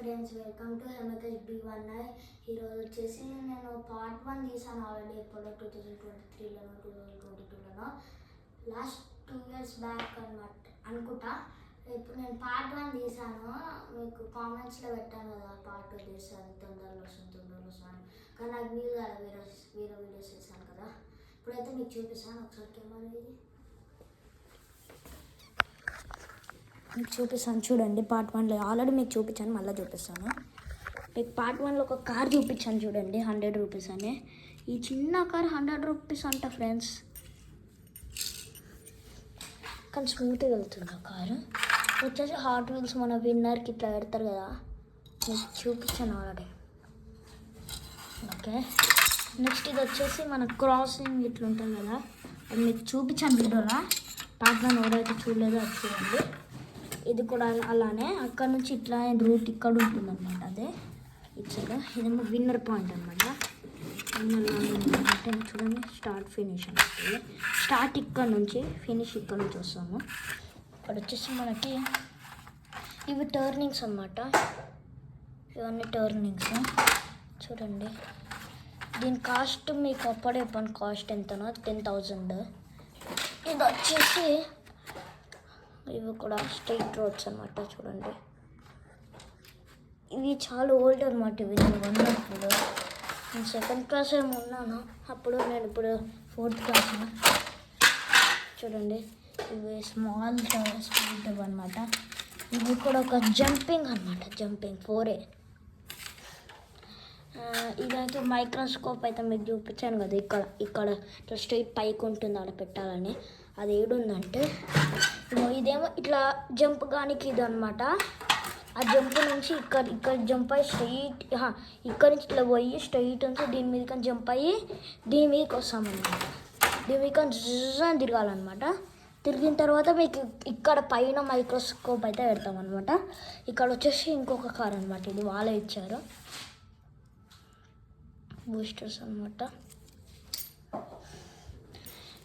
Friends, welcome to హెమకేష్ B19. ఈరోజు వచ్చేసి నేను పార్ట్ 1 తీసాను ఆల్రెడీ. ఎప్పుడో 2023లోనో 2022లోనో లాస్ట్ 2 years బ్యాక్ అన్నమాట అనుకుంటా. ఇప్పుడు నేను పార్ట్ 1 తీసాను. మీకు కామెంట్స్లో పెట్టాను కదా పార్ట్ 2 తీసాను, తొందరలో వస్తాను. కానీ నాకు వీలు కదా, వేరే వీడియోస్ చేశాను కదా. ఇప్పుడైతే మీకు చూపిస్తాను. ఒకసారి కెమెరా ఇది మీకు చూపిస్తాను చూడండి. పార్ట్ 1లో ఆల్రెడీ మీకు చూపించాను, మళ్ళీ చూపిస్తాను. మీకు పార్ట్ 1లో ఒక కార్ చూపించాను చూడండి, 100 రూపీస్ అని. ఈ చిన్న కార్ 100 రూపీస్ అంట ఫ్రెండ్స్. కానీ స్మూత్గా వెళ్తుంది ఆ కారు. వచ్చేసి హాట్ వీల్స్ మన విన్నర్కి ఇట్లా పెడతారు కదా, మీకు చూపించాను ఆల్రెడీ. ఓకే, నెక్స్ట్ ఇది వచ్చేసి మన క్రాసింగ్ ఇట్లా ఉంటుంది కదా, అది మీకు చూపించాను వీడియోలో. పార్ట్ 1 ఎవరైతే చూడలేదో అది చూడండి. ఇది కూడా అలానే అక్కడ నుంచి ఇట్లా రూట్ ఇక్కడ ఉంటుందన్నమాట. అదే ఇచ్చాక ఇదేమో విన్నర్ పాయింట్ అనమాట. అంటే చూడండి, స్టార్ట్ ఫినిష్ అంటే స్టార్ట్ ఇక్కడ నుంచి, ఫినిష్ ఇక్కడ నుంచి వస్తాము. ఇక్కడ వచ్చేసి మనకి ఇవి టర్నింగ్స్ అన్నమాట. ఇవన్నీ టర్నింగ్స్ చూడండి. దీని కాస్ట్ మీకు అప్పుడే చెప్పాను, కాస్ట్ ఎంతనో 10,000. ఇది వచ్చేసి ఇవి కూడా స్ట్రీట్ రోడ్స్ అనమాట. చూడండి, ఇవి చాలా ఓల్డ్ అనమాట. ఇవి నేను ఉన్నప్పుడు నేను 2nd క్లాస్ ఏమో ఉన్నాను అప్పుడు, నేను ఇప్పుడు 4th క్లాస్. చూడండి, ఇవి స్మాల్ స్పీడ్ అనమాట. ఇవి కూడా ఒక జంపింగ్ అనమాట, జంపింగ్ 4A. ఇదైతే మైక్రోస్కోప్ అయితే మీకు చూపించాను కదా, ఇక్కడ ఇట్లా స్ట్రైట్ పైకి ఉంటుంది అలా పెట్టాలని. అది ఏడుందంటే ఇదేమో ఇట్లా జంప్ కానికి ఇది అనమాట. ఆ జంప్ నుంచి ఇక్కడ జంప్ అయ్యి స్ట్రైట్, ఇక్కడ నుంచి ఇట్లా పోయి స్ట్రైట్ నుంచి దీని మీద కానీ జంప్ అయ్యి దీని మీదకి వస్తామన్నమాట. దీని మీద కానీ జుజని తిరగాలన్నమాట. తిరిగిన తర్వాత మీకు ఇక్కడ పైన మైక్రోస్కోప్ అయితే పెడతామన్నమాట. ఇక్కడ వచ్చేసి ఇంకొక కార్ అనమాట, ఇది వాళ్ళే ఇచ్చారు, బూస్టర్స్ అనమాట.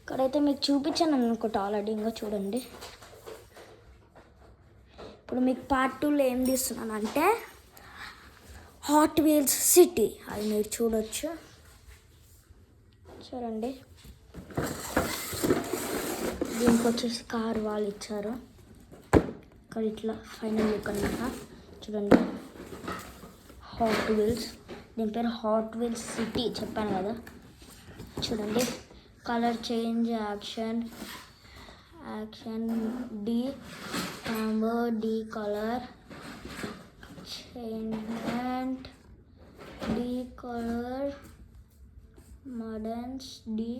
ఇక్కడైతే మీకు చూపించాను అనుకుంటా ఆల్రెడీ. ఇంకా చూడండి, ఇప్పుడు మీకు పార్ట్ 2లో ఏం తీస్తున్నాను అంటే హాట్ వీల్స్ సిటీ. అది మీరు చూడొచ్చు. చూడండి, దీనికి వచ్చేసి కార్ వాళ్ళు ఇచ్చారు. ఇక్కడ ఇట్లా ఫైనల్ లుక్ అనమాట. చూడండి, హాట్ వీల్స్, దీని పేరు హాట్ వీల్స్ సిటీ చెప్పాను కదా. చూడండి, కలర్ చేంజ్, యాక్షన్ డి కాంబర్, the colour change, the colour moderns, the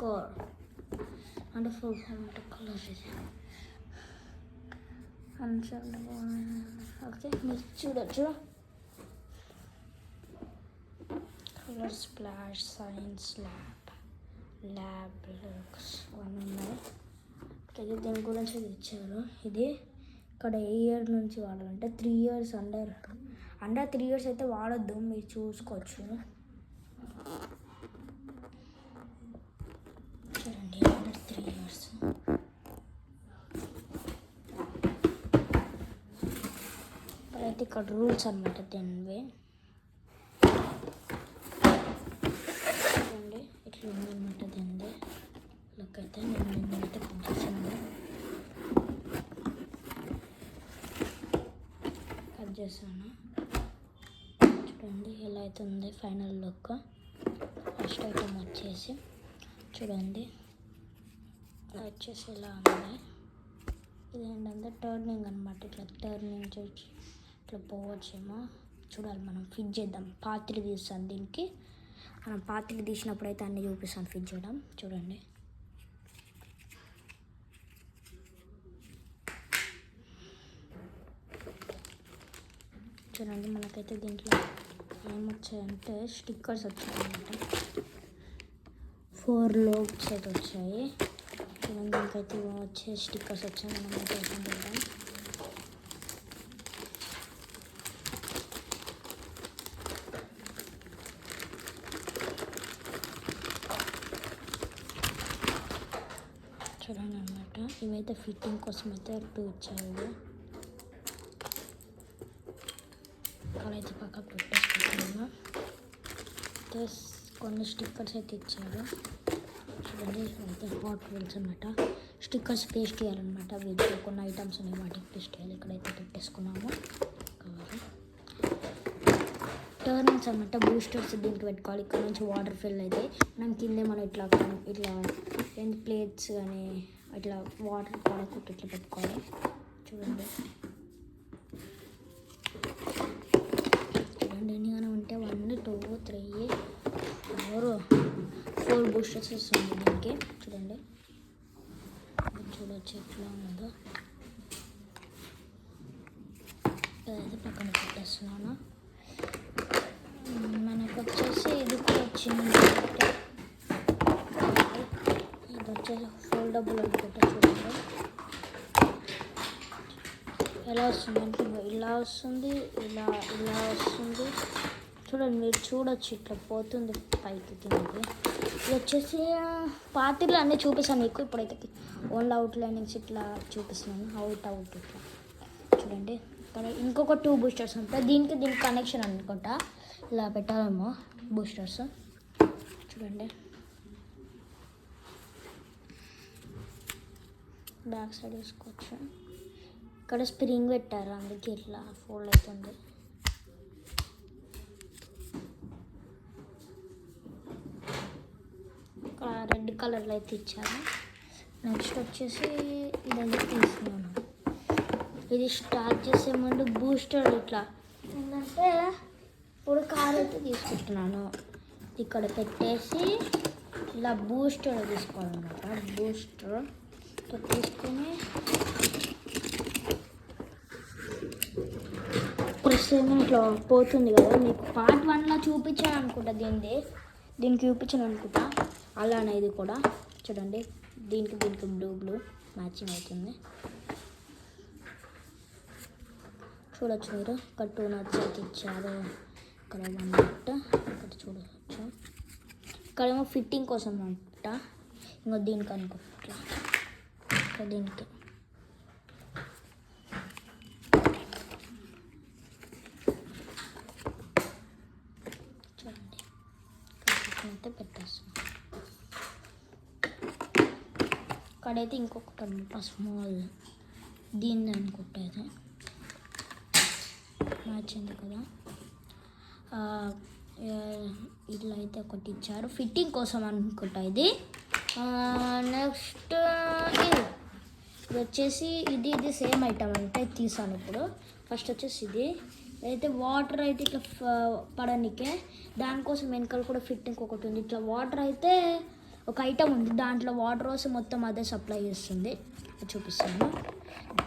core అంటే ఫుల్ ఫామ్ అంటే కలర్ ఇది. ఓకే, మీరు చూడొచ్చు. Colour splash, science lab looks అన్నీ ఉన్నాయి. ఇది దీని గురించి ఇచ్చారు. ఇది ఇక్కడ ఏ ఇయర్ నుంచి వాడాలంటే 3 years అండర్ 3 years అయితే వాడొద్దు, మీరు చూసుకోవచ్చు. చూడండి, అండర్ 3 years. అయితే ఇక్కడ రూల్స్ అనమాట దీనివి. చూడండి, ఇట్లా ఉందన్నమాట దీనిది లుక్ అయితే. నేనైతే కట్ చేశాను. చూడండి ఎలా అవుతుంది ఫైనల్ లుక్. ఫస్ట్ ఐటమ్ వచ్చేసి చూడండి, వచ్చేసి ఇలా ఉంది. ఇది ఏంటంటే టర్నింగ్ అనమాట. ఇట్లా టర్నింగ్ చేసి ఇట్లా పోవచ్చేమో. చూడాలి, మనం ఫిట్ చేద్దాం. పాత్ర తీస్తాను దీనికి. మనం పాత్ర తీసినప్పుడు అయితే అన్నీ చూపిస్తాను ఫిట్ చేయడం. చూడండి, చూడండి మనకైతే దీంట్లో ఏమొచ్చాయంటే స్టిక్కర్స్ వచ్చాయన్నమాట. 4 లోబ్స్ అయితే వచ్చాయి. చూడండి, దీనికైతే వచ్చే స్టిక్కర్స్ వచ్చాయి. మనం అయితే ఓపెన్ చేద్దాం. చూడండి అన్నమాట, ఇవైతే ఫిట్టింగ్ కోసం అయితే 2 ఇచ్చారు. అయితే పక్కకు పెట్టేసుకుంటున్నాను. కొన్ని స్టిక్కర్స్ అయితే ఇచ్చారు చూడండి. అయితే హాట్ వీల్స్ అనమాట. స్టిక్కర్స్ పేస్ట్ చేయాలన్నమాట. వీటిలో కొన్ని ఐటమ్స్ ఉన్నాయి, వాటికి పేస్ట్ చేయాలి. ఇక్కడైతే పెట్టేసుకున్నాము. కవర్ టర్నింగ్స్ అనమాట, బూస్టర్స్ దీనికి పెట్టుకోవాలి. ఇక్కడ నుంచి వాటర్ ఫిల్ అయితే మనం కిందే మనం ఇట్లా ప్లేట్స్ కానీ ఇట్లా వాటర్ పడకుండా ఇట్లా పెట్టుకోవాలి. చూడండి ఎన్నిగానే ఉంటే 1 2 3 4 బూస్టర్స్ వస్తుంది దీనికి. చూడండి చూడొచ్చు ఎట్లా ఉందో. అదైతే పక్కన పెట్టేస్తున్నాను. మనకు వచ్చేసి ఇది కూడా వచ్చింది. ఇది వచ్చేసి ఫోల్డబుల్ అనుకుంటా. చూడండి ఎలా వస్తుంది అంటే ఇలా వస్తుంది, ఇలా వస్తుంది. చూడండి మీరు చూడొచ్చు ఇట్లా పోతుంది పైకి కిందకి. ఇది వచ్చేసి పార్టీలు అన్నీ చూపిస్తాను మీకు. ఇప్పుడైతే ఓన్లీ అవుట్ లైనింగ్స్ ఇట్లా చూపిస్తున్నాను. అవుట్ ఇట్లా చూడండి. ఇక్కడ ఇంకొక 2 బూస్టర్స్ ఉంటాయి. దీనికి కనెక్షన్ అనుకుంటా ఇలా పెట్టాలేమో బూస్టర్స్. చూడండి బ్యాక్ సైడ్ వేసుకోవచ్చు. ఇక్కడ స్ప్రింగ్ పెట్టారు, అందుకే ఇట్లా ఫోల్డ్ అవుతుంది. ఇక్కడ రెడ్ కలర్లో అయితే ఇచ్చారు. నెక్స్ట్ వచ్చేసి ఇదైతే తీసుకున్నాను. ఇది స్టార్ట్ చేసే ముందు బూస్టర్ ఇట్లా ఏంటంటే ఇప్పుడు కార్ అయితే తీసుకుంటున్నాను. ఇక్కడ పెట్టేసి ఇలా బూస్టర్ తీసుకోవాలన్నమాట. బూస్టర్ తీసుకొని ప్రెస్ ఇట్లా పోతుంది కదా. మీకు పార్ట్ 1లో చూపించాను అనుకుంటా, దీనికి చూపించాను అనుకుంటా. అలానే ఇది కూడా చూడండి. దీనికి బ్లూ మ్యాచింగ్ అవుతుంది. చూడొచ్చు మీరు. ఇక్కడ 2 నట్స్ అయితే ఇచ్చారు. ఇక్కడ 1 నట్ ఇక్కడ చూడవచ్చు. ఇక్కడేమో ఫిట్టింగ్ కోసం అంట. ఇంకో దీనికి అనుకుంటా. ఇక్కడ దీనికి చూడండి అయితే పెట్టేస్తాం. ఇక్కడైతే ఇంకొకటి అనమాట స్మాల్, దీన్ని అనుకుంటా. అయితే మ్యాచింది కదా. ఇట్లా అయితే ఒకటి ఇచ్చారు ఫిట్టింగ్ కోసం అనుకుంటా ఇది. నెక్స్ట్ ఇది వచ్చేసి ఇది సేమ్ ఐటమ్ అంటే తీసాను ఇప్పుడు. ఫస్ట్ వచ్చేసి ఇది అయితే వాటర్ అయితే ఇట్లా పడనికే, దానికోసం వెనకాల కూడా ఫిట్టింగ్ ఒకటి ఉంది. ఇట్లా వాటర్ అయితే ఒక ఐటమ్ ఉంది, దాంట్లో వాటర్ వస్తే మొత్తం అదే సప్లై చేస్తుంది. చూపిస్తాను.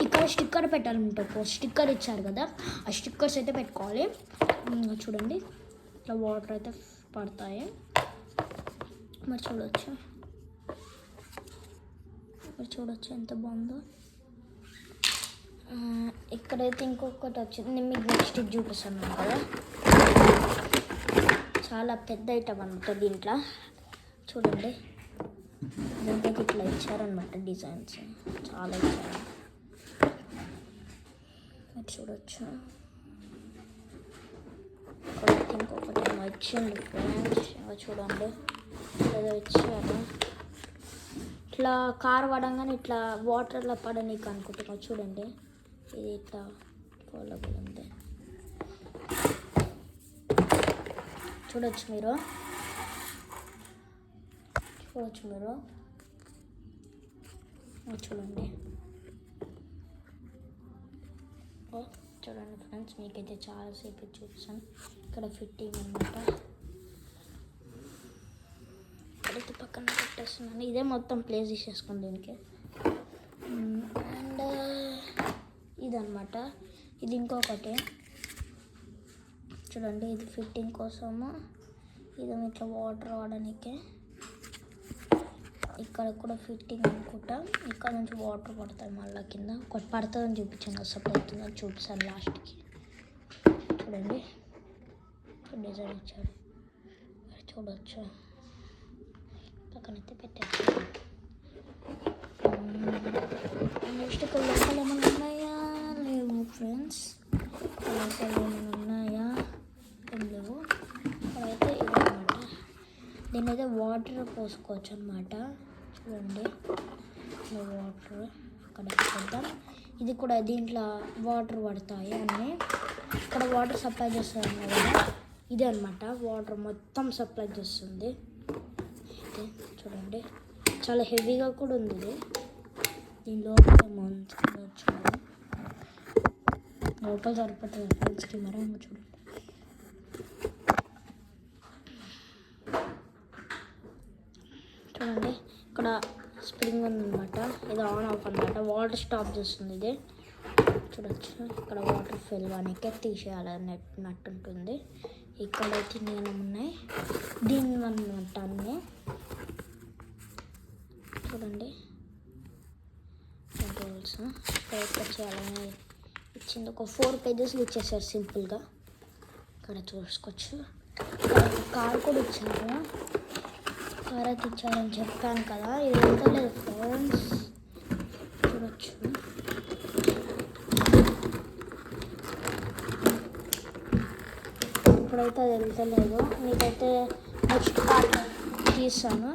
ఇక్కడ స్టిక్కర్ పెట్టాలంటే ఒక స్టిక్కర్ ఇచ్చారు కదా, ఆ స్టిక్కర్స్ అయితే పెట్టుకోవాలి. చూడండి ఇట్లా వాటర్ అయితే పడతాయి. మరి చూడొచ్చు ఎంత బాగుందో. ఇక్కడైతే ఇంకొకటి వచ్చింది, నేను మీకు నెక్స్ట్ ఇది చూపిస్తాను కదా. చాలా పెద్ద ఐటమ్ అనమాట. దీంట్లో చూడండి దీంట్లో ఇట్లా ఇచ్చారనమాట డిజైన్స్ చాలా ఇచ్చారు. చూడొచ్చు. ఇక్కడైతే ఇంకొకటి ఇచ్చింది ఫ్రెండ్స్. చూడండి ఏదో ఇచ్చారు. ఇట్లా కార్ పడంగానే ఇట్లా వాటర్లో పడనీకు అనుకుంటున్నా. చూడండి ఇది ఇట్లా ఫోల్డబుల్ ఉంది. చూడొచ్చు మీరు. చూడండి ఫ్రెండ్స్, మీకైతే చాలాసేపు చూపిస్తాను. ఇక్కడ ఫిట్టింగ్ అనమాట. ఇక్కడైతే పక్కన పెట్టేస్తున్నాను. ఇదే మొత్తం ప్లేస్ తీసేసుకోండి దీనికి. అండ్ ఇదనమాట. ఇది ఇంకొకటి చూడండి. ఇది ఫిట్టింగ్ కోసము. ఇది ఇట్లా వాటర్ వాడడానికే. ఇక్కడ కూడా ఫిట్టింగ్ అనుకుంటా. ఇక్కడ నుంచి వాటర్ పడతాయి మళ్ళీ కింద. ఒకటి పడుతుందని చూపించాను, సప్లై అవుతుందని చూపిస్తాను లాస్ట్కి. చూడండి డిజైన్ ఇచ్చారు, చూడవచ్చు. పక్కనైతే పెట్టేస్తాను. నెక్స్ట్ లోపల ఏమైనా ఉన్నాయా లేవు ఫ్రెండ్స్. లోపల ఏమైనా ఉన్నాయా దీని అయితే వాటర్ పోసుకోవచ్చు అనమాట. చూడండి వాటర్ అక్కడ పెడతాం. ఇది కూడా దీంట్లో వాటర్ పడతాయి అన్నీ. ఇక్కడ వాటర్ సప్లై చేస్తారు కదా, ఇదే అనమాట. వాటర్ మొత్తం సప్లై చేస్తుంది. చూడండి చాలా హెవీగా కూడా ఉంది ఇది. దీని లోపల సరిపోతుంది ఫ్రెండ్స్కి. మరి చూడండి చూడండి ఇక్కడ స్ప్రింగ్ ఉందన్నమాట. ఇది ఆన్ ఆఫ్ అనమాట. వాటర్ స్టాప్ చేస్తుంది ఇది. చూడొచ్చు ఇక్కడ వాటర్ ఫిల్ అనికే తీసేయాలన్నట్టు ఉంటుంది. ఇక్కడైతే నేను ఉన్నాయి దీని అన్నమాట అన్నీ. చూడండి రూల్స్ ఇక్కడ చేయాలని ఇచ్చింది. ఒక 4 pages ఇచ్చేసారు సింపుల్గా. ఇక్కడ చూసుకోవచ్చు. కార్ కూడా ఇచ్చారు. కార్ అయితే ఇచ్చారని చెప్పాను కదా, ఇది వెళ్తలేదు ఫ్రెండ్స్. చూడొచ్చు ఇప్పుడైతే అది వెళ్తలేదు. మీకైతే నెక్స్ట్ పార్ట్ తీస్తాను.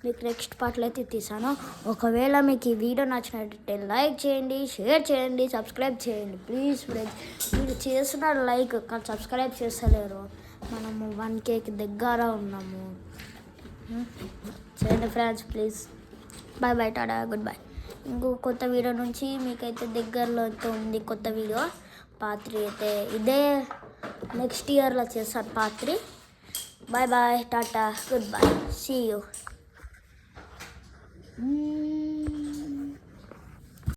మీకు నెక్స్ట్ పార్ట్లో అయితే తీసాను. ఒకవేళ మీకు ఈ వీడియో నచ్చినట్టయితే లైక్ చేయండి, షేర్ చేయండి, సబ్స్క్రైబ్ చేయండి ప్లీజ్ ఫ్రెండ్స్. మీరు చేస్తున్నారు లైక్ కానీ సబ్స్క్రైబ్ చేస్తలేరు. మనము 1Kకి దగ్గర ఉన్నాము. చేయండి friends please. Bye bye, tata, good bye. ఇంకో కొత్త వీడియో నుంచి మీకైతే దగ్గరలో అయితే ఉంది కొత్త వీడియో. పార్ట్ 3 అయితే ఇదే నెక్స్ట్ ఇయర్లో చేస్తాను part 3. Bye bye, tata, good bye, see you.